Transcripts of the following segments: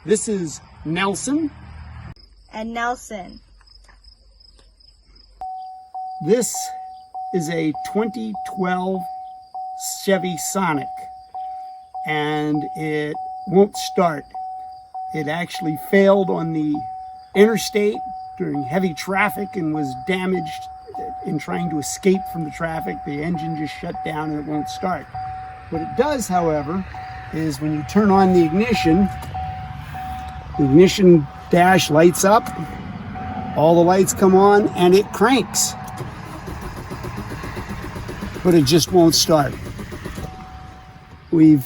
This is Nelson. And Nelson. This is a 2012 Chevy Sonic, and it won't start. It actually failed on the interstate during heavy traffic and was damaged in trying to escape from the traffic. The engine just shut down and it won't start. What it does, however, is when you turn on the ignition dash lights up, all the lights come on, and it cranks. But it just won't start. We've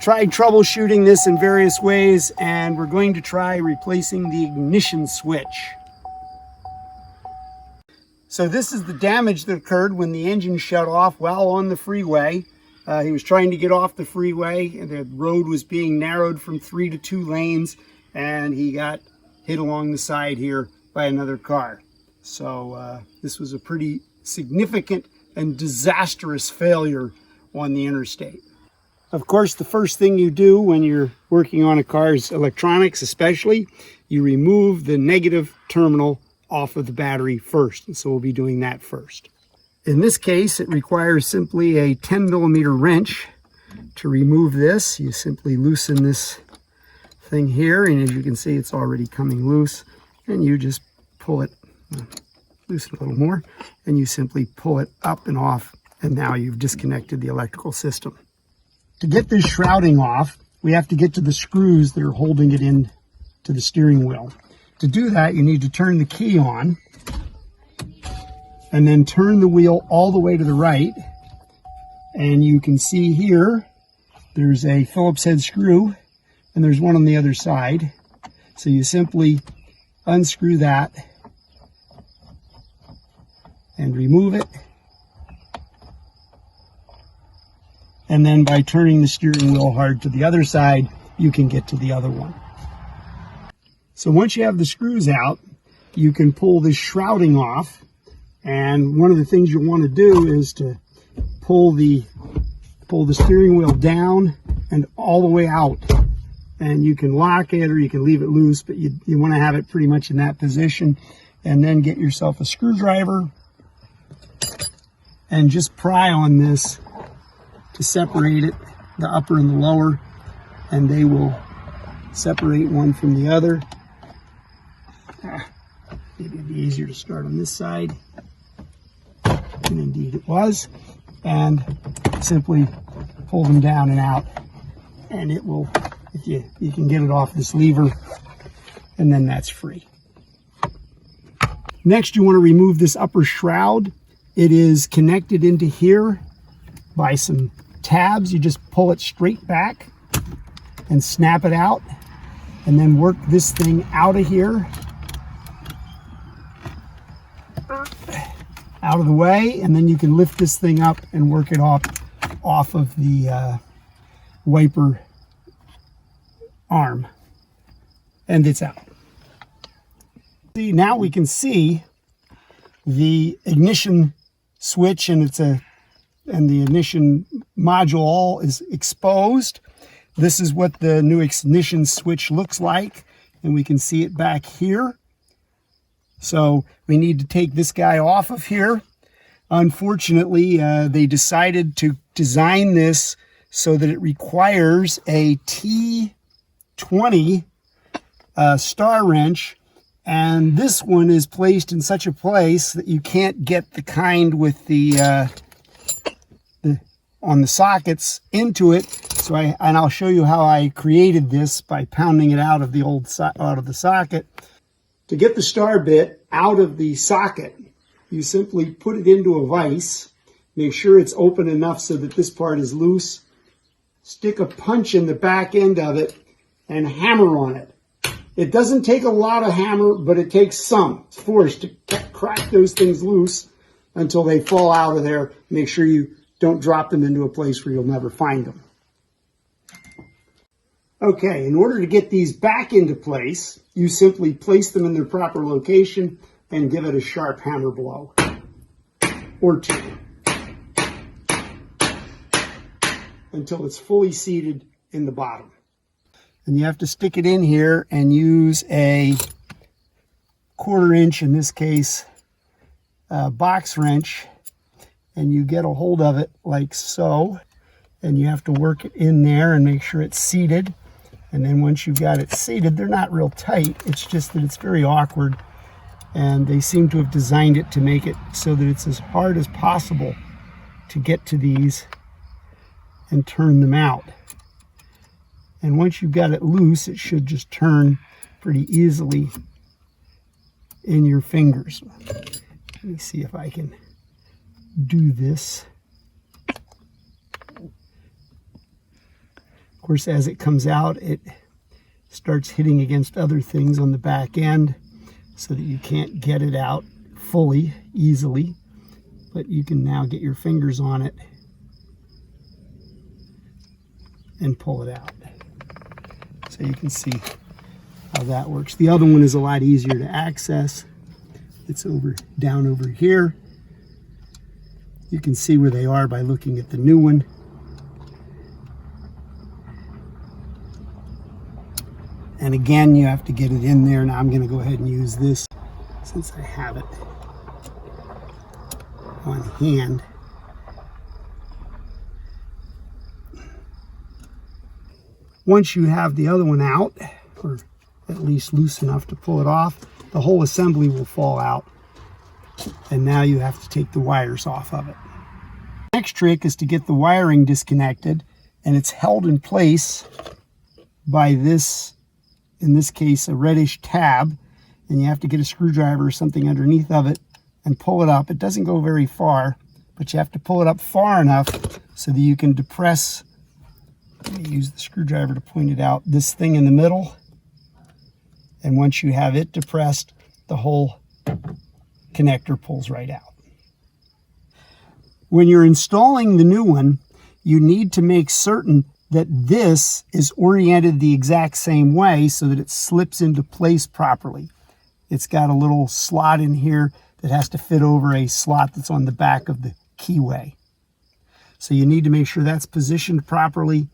tried troubleshooting this in various ways, and we're going to try replacing the ignition switch. So this is the damage that occurred when the engine shut off while on the freeway. He was trying to get off the freeway, and the road was being narrowed from 3 to 2 lanes, and he got hit along the side here by another car. So this was a pretty significant and disastrous failure on the interstate. Of course, the first thing you do when you're working on a car's electronics especially, you remove the negative terminal off of the battery first. And so we'll be doing that first. In this case, it requires simply a 10mm wrench to remove this. You simply loosen this thing here, and as you can see, it's already coming loose. And you just pull it, loosen a little more, and you simply pull it up and off, and now you've disconnected the electrical system. To get this shrouding off, we have to get to the screws that are holding it in to the steering wheel. To do that, you need to turn the key on and then turn the wheel all the way to the right. And you can see here, there's a Phillips head screw and there's one on the other side. So you simply unscrew that and remove it. And then by turning the steering wheel hard to the other side, you can get to the other one. So once you have the screws out, you can pull this shrouding off. And one of the things you'll want to do is to pull the steering wheel down and all the way out. And you can lock it or you can leave it loose, but you want to have it pretty much in that position. And then get yourself a screwdriver and just pry on this to separate it, the upper and the lower, and they will separate one from the other. Maybe it'd be easier to start on this side. And indeed it was. And simply pull them down and out, and it will, if you can get it off this lever, and then that's free. Next, you want to remove this upper shroud. It is connected into here by some tabs. You just pull it straight back and snap it out, and then work this thing out of here, out of the way, and then you can lift this thing up and work it off of the wiper arm, and it's out. See, now we can see the ignition switch, and the ignition module all is exposed. This is what the new ignition switch looks like, and we can see it back here. So we need to take this guy off of here. Unfortunately, they decided to design this so that it requires a T20 star wrench, and this one is placed in such a place that you can't get the kind with the on the sockets into it. So I'll show you how I created this by pounding it out of the socket. To get the star bit out of the socket, you simply put it into a vise, make sure it's open enough so that this part is loose, stick a punch in the back end of it, and hammer on it. It doesn't take a lot of hammer, but it takes some force to crack those things loose until they fall out of there. Make sure you don't drop them into a place where you'll never find them. Okay, in order to get these back into place, you simply place them in their proper location and give it a sharp hammer blow, or two, until it's fully seated in the bottom. And you have to stick it in here and use a 1/4 inch, in this case, box wrench, and you get a hold of it like so, and you have to work it in there and make sure it's seated. And then once you've got it seated, they're not real tight, it's just that it's very awkward, and they seem to have designed it to make it so that it's as hard as possible to get to these and turn them out. And once you've got it loose, it should just turn pretty easily in your fingers. Let me see if I can do this. Of course, as it comes out, it starts hitting against other things on the back end so that you can't get it out fully, easily. But you can now get your fingers on it and pull it out. So you can see how that works. The other one is a lot easier to access. It's down over here. You can see where they are by looking at the new one. And again, you have to get it in there. Now I'm going to go ahead and use this since I have it on hand. Once you have the other one out, or at least loose enough to pull it off, the whole assembly will fall out. And now you have to take the wires off of it. Next trick is to get the wiring disconnected, and it's held in place by this, in this case, a reddish tab, and you have to get a screwdriver or something underneath of it and pull it up. It doesn't go very far, but you have to pull it up far enough so that you can depress. Let me use the screwdriver to point it out. This thing in the middle, and once you have it depressed, the whole connector pulls right out. When you're installing the new one, you need to make certain that this is oriented the exact same way so that it slips into place properly. It's got a little slot in here that has to fit over a slot that's on the back of the keyway. So you need to make sure that's positioned properly,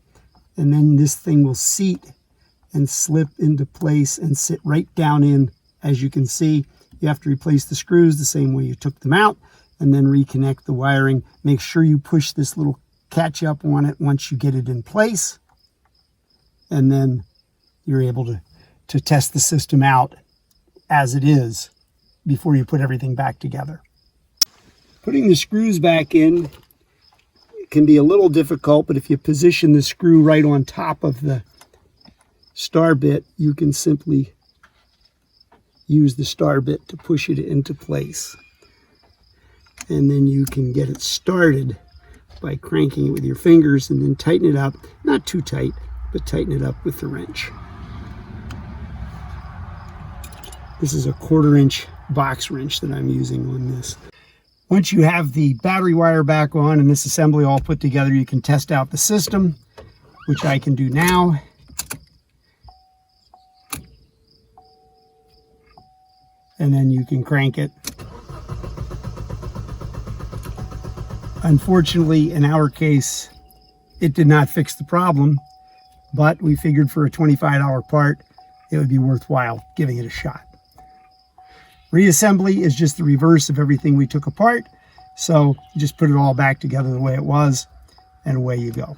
and then this thing will seat and slip into place and sit right down in. As you can see, you have to replace the screws the same way you took them out, and then reconnect the wiring. Make sure you push this little catch up on it once you get it in place, and then you're able to test the system out as it is before you put everything back together. Putting the screws back in can be a little difficult, but if you position the screw right on top of the star bit, you can simply use the star bit to push it into place. And then you can get it started by cranking it with your fingers and then tighten it up. Not too tight, but tighten it up with the wrench. This is a 1/4 inch box wrench that I'm using on this. Once you have the battery wire back on and this assembly all put together, you can test out the system, which I can do now. And then you can crank it. Unfortunately, in our case, it did not fix the problem, but we figured for a $25 part, it would be worthwhile giving it a shot. Reassembly is just the reverse of everything we took apart, so you just put it all back together the way it was, and away you go.